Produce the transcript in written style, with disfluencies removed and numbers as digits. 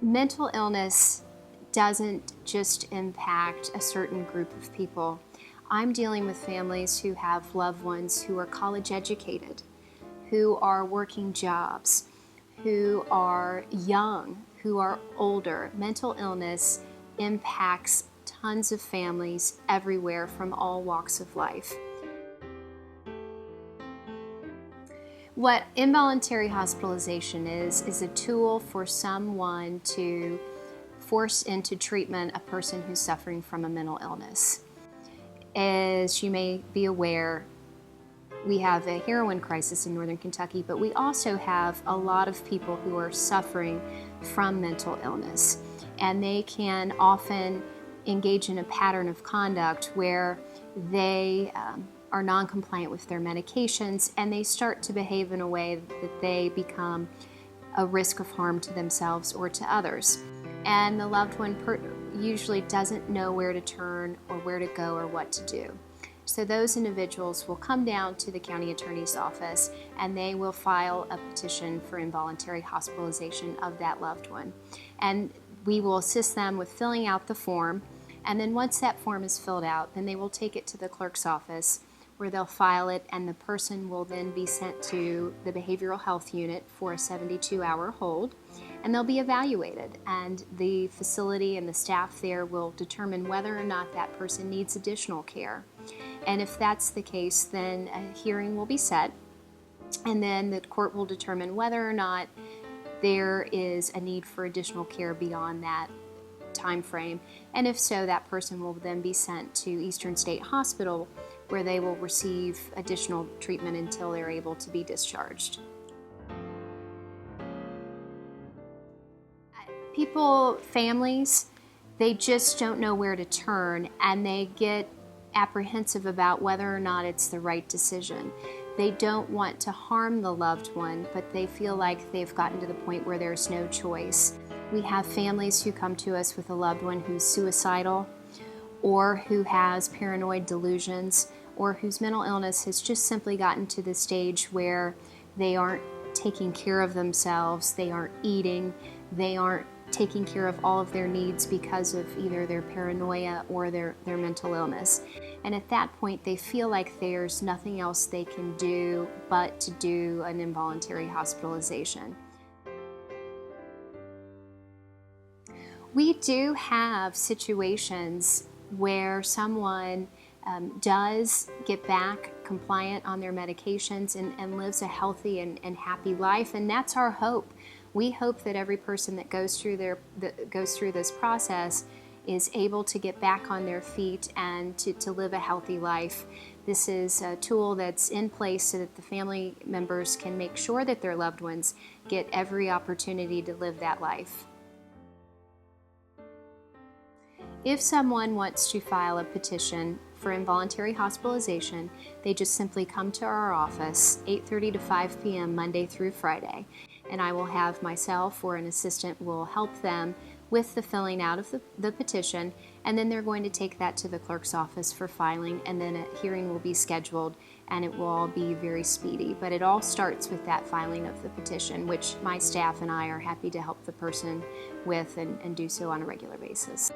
Mental illness doesn't just impact a certain group of people. I'm dealing with families who have loved ones who are college educated, who are working jobs, who are young, who are older. Mental illness impacts tons of families everywhere from all walks of life. What involuntary hospitalization is a tool for someone to force into treatment a person who's suffering from a mental illness. As you may be aware, we have a heroin crisis in northern Kentucky, but we also have a lot of people who are suffering from mental illness. And they can often engage in a pattern of conduct where they are non-compliant with their medications, and they start to behave in a way that they become a risk of harm to themselves or to others. And the loved one usually doesn't know where to turn or where to go or what to do. So those individuals will come down to the county attorney's office and they will file a petition for involuntary hospitalization of that loved one. And we will assist them with filling out the form, and then once that form is filled out, then they will take it to the clerk's office where they'll file it, and the person will then be sent to the behavioral health unit for a 72-hour hold, and they'll be evaluated, and the facility and the staff there will determine whether or not that person needs additional care. And if that's the case, then a hearing will be set, and then the court will determine whether or not there is a need for additional care beyond that time frame, and if so, that person will then be sent to Eastern State Hospital, where they will receive additional treatment until they're able to be discharged. People, families, they just don't know where to turn, and they get apprehensive about whether or not it's the right decision. They don't want to harm the loved one, but they feel like they've gotten to the point where there's no choice. We have families who come to us with a loved one who's suicidal, or who has paranoid delusions, or whose mental illness has just simply gotten to the stage where they aren't taking care of themselves, they aren't eating, they aren't taking care of all of their needs because of either their paranoia or their mental illness. And at that point, they feel like there's nothing else they can do but to do an involuntary hospitalization. We do have situations where someone does get back compliant on their medications and lives a healthy and happy life, and that's our hope. We hope that every person that goes through this process is able to get back on their feet and to live a healthy life. This is a tool that's in place so that the family members can make sure that their loved ones get every opportunity to live that life. If someone wants to file a petition for involuntary hospitalization, they just simply come to our office 8:30 to 5 p.m. Monday through Friday, and I will have myself or an assistant will help them with the filling out of the petition, and then they're going to take that to the clerk's office for filing, and then a hearing will be scheduled, and it will all be very speedy. But it all starts with that filing of the petition, which my staff and I are happy to help the person with and do so on a regular basis.